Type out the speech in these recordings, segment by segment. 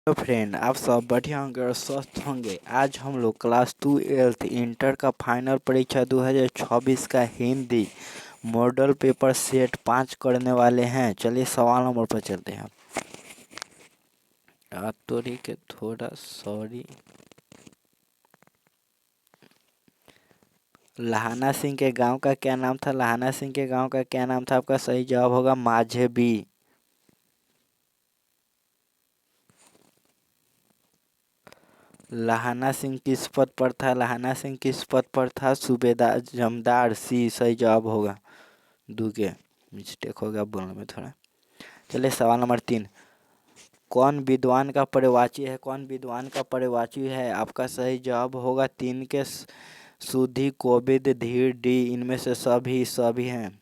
Hello friend, आप सब बढ़िया होंगे और स्वस्थ होंगे। आज हम लोग क्लास 12th इंटर का फाइनल परीक्षा 2024 का हिंदी मॉडल पेपर सेट 5 करने वाले हैं। चलिए सवाल नंबर पर चलते हैं। तोरी के थोड़ा सॉरी। लहाना सिंह के गांव का क्या नाम था? लहाना सिंह के गांव का क्या नाम था? आपका सही जवाब होगा माझे बी। लहाना सिंह किस पद पर था? लहाना सिंह किस पद पर था? सूबेदार जमदार सी सही जवाब होगा। दूगे मिस्टेक हो गया बोलने में थोड़ा। चलिए सवाल नंबर 3। कौन विद्वान का पर्यायवाची है? कौन विद्वान का पर्यायवाची है? आपका सही जवाब होगा 3 के सुधि कोविद धीर डी। इनमें से सभी हैं।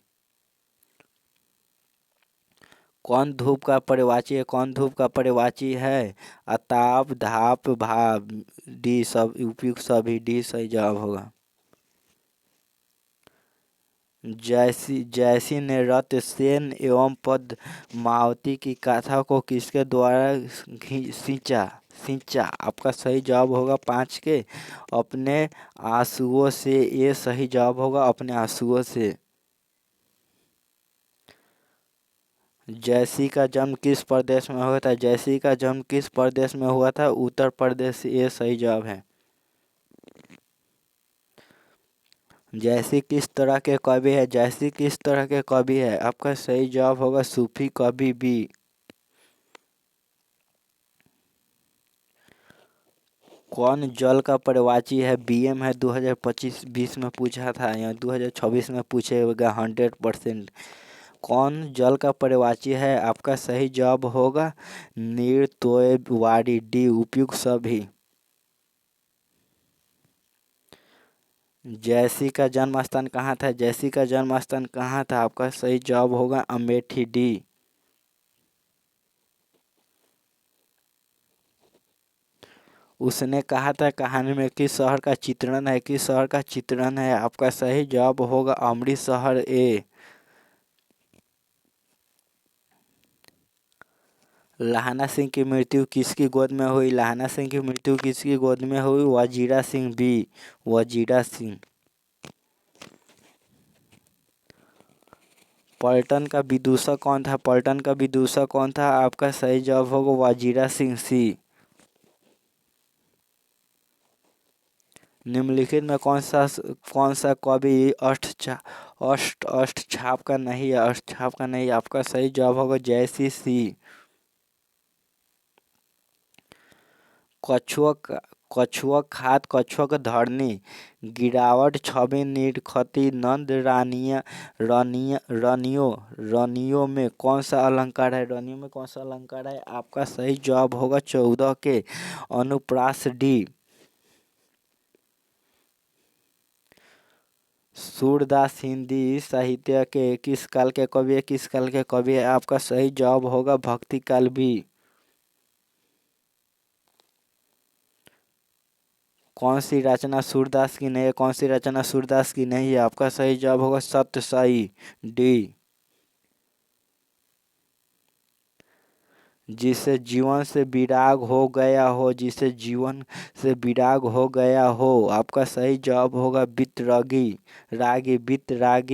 कौन धूप का पर्यायवाची है? कौन धूप का पर्यायवाची है? अताप धाप भाप डी सब उपयुक्त सभी डी सही जवाब होगा। जयसी ने रतसेन एवं पद्मावती की गाथा को किसके द्वारा सींचा? आपका सही जवाब होगा 5 के अपने आंसुओं से। ये सही जवाब होगा अपने आंसुओं से। जयसी का जन्म किस प्रदेश में हुआ था? जयसी का जन्म किस प्रदेश में हुआ था? उत्तर प्रदेश। ये सही जवाब है। जैसी किस तरह के कवि है? जैसी किस तरह के कवि है? आपका सही जवाब होगा सूफी कवि बी। कौन जल का पर्यायवाची है? बीएम है 2025-20 में पूछा था, या 2026 में पूछेगा 100%। कौन जल का पर्यायवाची है? आपका सही जवाब होगा निर्तोयवाड़ी डी उपयुक्त सभी। जैसी का जन्म स्थान कहाँ था? जैसी का जन्म स्थान कहाँ था? आपका सही जवाब होगा अमेठी डी। उसने कहा था कहानी में किस शहर का चित्रण है? किस शहर का चित्रण है? आपका सही जवाब होगा अमृतसर ए। लहाना सिंह की मृत्यु किसकी गोद में हुई? लहाना सिंह की मृत्यु किसकी गोद में हुई? वजीरा सिंह बी। वजीरा सिंह। पलटन का विदूषक कौन था? पलटन का विदूषक कौन था? आपका सही जवाब होगा वजीरा सिंह सी। निम्नलिखित में कौन सा कवि अष्ट छाप का नहीं है? अष्ट छाप का नहीं। आपका सही जवाब होगा जयसी सी। कछुआ खात कछुआ धरनी गिरावट छवि निरखती नंद रानियों में कौन सा अलंकार है? रानियों में कौन सा अलंकार है? आपका सही जवाब होगा 14 के अनुप्रास डी। सूरदास हिंदी साहित्य के किस काल के कवि है? किस काल के कवि है? आपका सही जवाब होगा भक्ति काल भी। कौन सी रचना सूरदास की नहीं है? कौन सी रचना सूरदास की नहीं है? आपका सही जवाब होगा सत्यसाई डी। जिसे जीवन से विराग हो गया हो, जिसे जीवन से विराग हो गया हो। आपका सही जवाब होगा वितरागी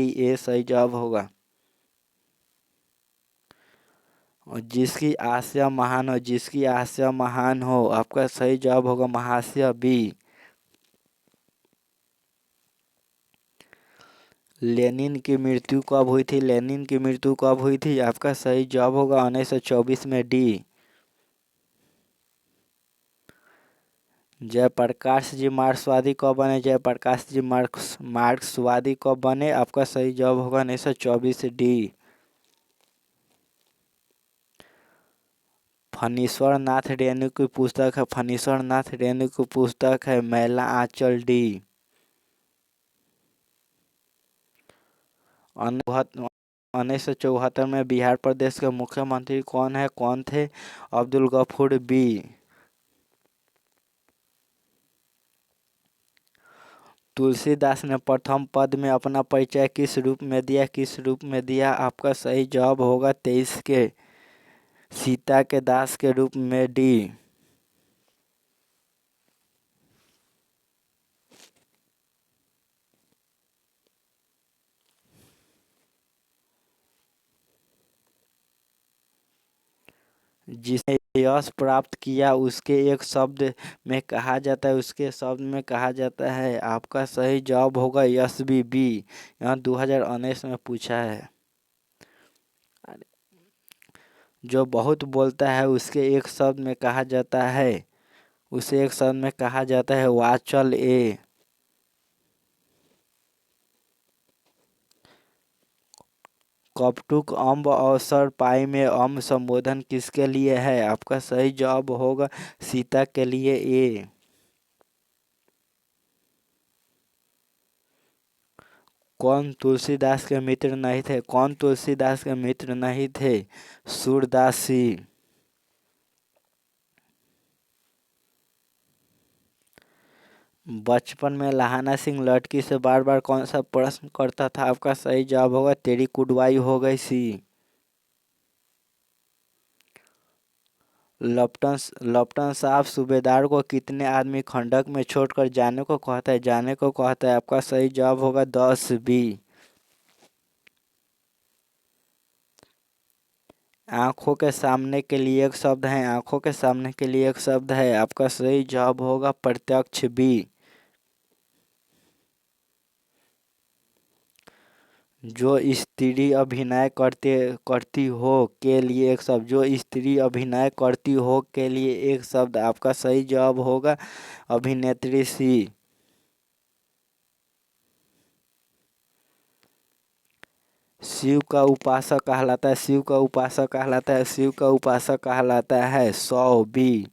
ये सही जवाब होगा। और जिसकी आशा महान हो, जिसकी आशा महान हो। आपका सही जवाब होगा महाशय बी। लेनिन की मृत्यु कब हुई थी? लेनिन की मृत्यु कब हुई थी? आपका सही जवाब होगा 1924 में डी। जयप्रकाश जी मार्क्सवादी कब बने? जयप्रकाश जी मार्क्सवादी कब बने? आपका सही जवाब होगा 1924 डी। फणीश्वर नाथ रेणु की पुस्तक है। फणीश्वर नाथ रेणु की पुस्तक है मैला आंचल डी। 1974 में बिहार प्रदेश के मुख्यमंत्री कौन है? कौन थे? अब्दुल गफूर बी। तुलसीदास ने प्रथम पद में अपना परिचय किस रूप में दिया? किस रूप में दिया? आपका सही जवाब होगा 23 के सीता के दास के रूप में डी। जिसने यश प्राप्त किया उसके एक शब्द में कहा जाता है, उसके शब्द में कहा जाता है। आपका सही जवाब होगा SBB। यहाँ 2019 में पूछा है। जो बहुत बोलता है उसके एक शब्द में कहा जाता है, उसे एक शब्द में कहा जाता है वाचल ए। कपटुक अम्ब अवसर पाई में अम्ब संबोधन किसके लिए है? आपका सही जवाब होगा सीता के लिए ए। कौन तुलसीदास के मित्र नहीं थे? कौन तुलसीदास के मित्र नहीं थे? सूरदास सिंह। बचपन में लहाना सिंह लड़की से बार बार कौन सा प्रश्न करता था? आपका सही जवाब होगा तेरी कुड़वाई हो गई सी। लपटन साहब सूबेदार को कितने आदमी खंडक में छोड़कर जाने को कहता है? जाने को कहता है। आपका सही जवाब होगा 10 B। आंखों के सामने के लिए एक शब्द है, आंखों के सामने के लिए एक शब्द है। आपका सही जवाब होगा प्रत्यक्ष B। जो स्त्री अभिनय करती हो के लिए एक शब्द, जो स्त्री अभिनय करती हो के लिए एक शब्द। आपका सही जवाब होगा अभिनेत्री सी। शिव का उपासक कहलाता है, शिव का उपासक कहलाता है, शिव का उपासक कहलाता है 100B।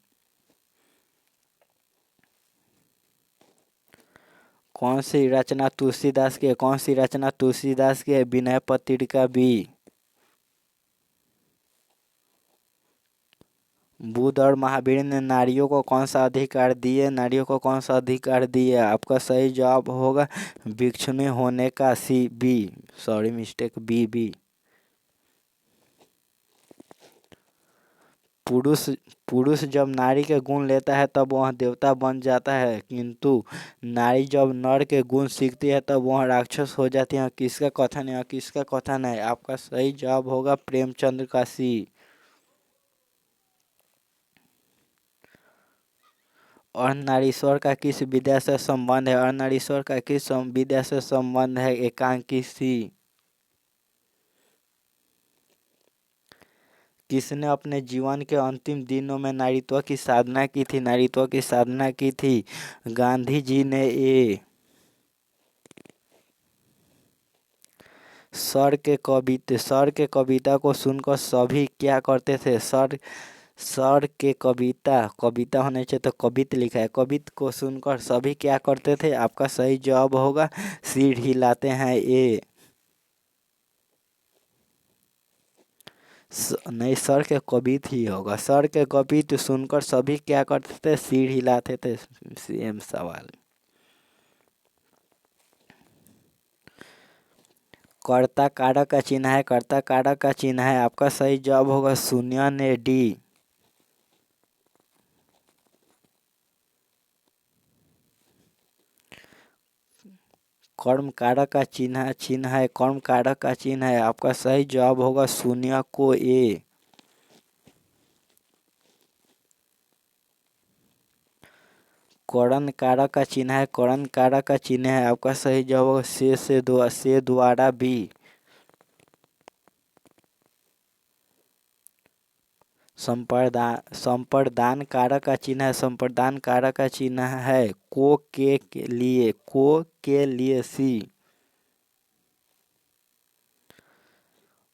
कौन सी रचना तुलसीदास की है? कौन सी रचना तुलसीदास की है? विनय पत्रिका B। बुद्ध और महावीर ने नारियों को कौन सा अधिकार दिए? नारियों को कौन सा अधिकार दिए? आपका सही जवाब होगा भिक्षुणी होने का B। Sorry mistake B। पुरुष पुरुष जब नारी के गुण लेता है तब वह देवता बन जाता है, किंतु नारी जब नर के गुण सीखती है तब वह राक्षस हो जाती है। किसका कथन है? किसका कथन है? आपका सही जवाब होगा प्रेमचंद्र का C। अर्धनारीश्वर का किस विद्या से संबंध है? अर्धनारीश्वर का किस विद्या से संबंध है? एकांकी C। किसने अपने जीवन के अंतिम दिनों में नारीत्व की साधना की थी? नारीत्व की साधना की थी गांधी जी ने A। सर के कविता को सुनकर सभी क्या करते थे? सर के कविता होने चाहिए तो कवित लिखा है। कवित को सुनकर सभी क्या करते थे? आपका सही जवाब होगा सिर हिलाते हैं A। नहीं, सर के कवित ही होगा। सर के कवित सुनकर सभी क्या करते थे? सिर हिलाते थे। सेम सवाल। कर्ता कारक का चिन्ह है, कर्ता कारक का चिन्ह है। आपका सही जवाब होगा शून्य ने D। कर्म कारक का चिन्ह है, कर्म कारक का चिन्ह है। आपका सही जवाब होगा शून्य को A। करण कारक का चिन्ह है, करण कारक का चिन्ह है। आपका सही जवाब होगा से द्वारा B। संप्रदान कारक का चिन्ह है, संप्रदान कारक का चिन्ह है को के लिए C।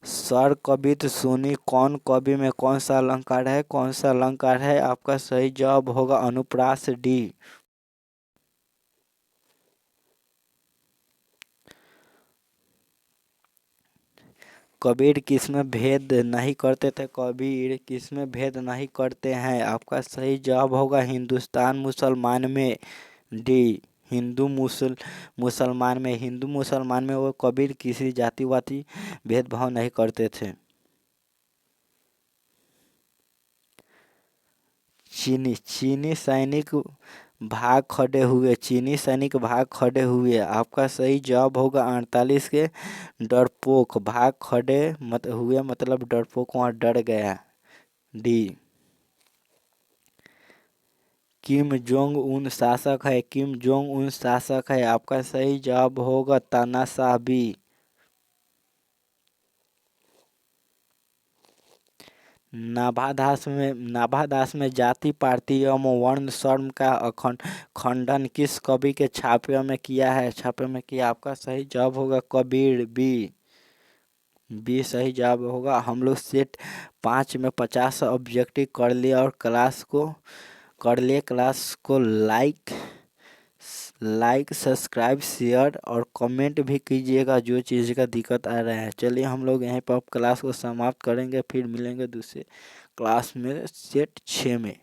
सर कवित सुनी कौन कवि में कौन सा अलंकार है? कौन सा अलंकार है? आपका सही जवाब होगा अनुप्रास D। कबीर किसमें भेद नहीं करते थे? कबीर किसमें भेद नहीं करते हैं? आपका सही जवाब होगा हिंदुस्तान मुसलमान में D। हिंदू मुसलमान में वो कबीर किसी जातिवादी भेदभाव नहीं करते थे। चीनी सैनिक भाग खड़े हुए। आपका सही जवाब होगा 48 के डरपोक। भाग खड़े हुए मतलब डरपोक वहाँ डर गया। डी। किम जोंग उन शासक है, किम जोंग उन शासक है। आपका सही जवाब होगा तानाशाह बी। नाभादास में जाति पाति एवं वर्ण शर्म का खंडन किस कवि के छापे में किया है? छापे में किया। आपका सही जवाब होगा कबीर बी। बी सही जवाब होगा। हम लोग सेट 5 में 50 ऑब्जेक्टिव कर लिए और क्लास को लाइक सब्सक्राइब शेयर और कमेंट भी कीजिएगा जो चीज़ का दिक्कत आ रहा है। चलिए हम लोग यहीं पर क्लास को समाप्त करेंगे, फिर मिलेंगे दूसरे क्लास में सेट 6 में।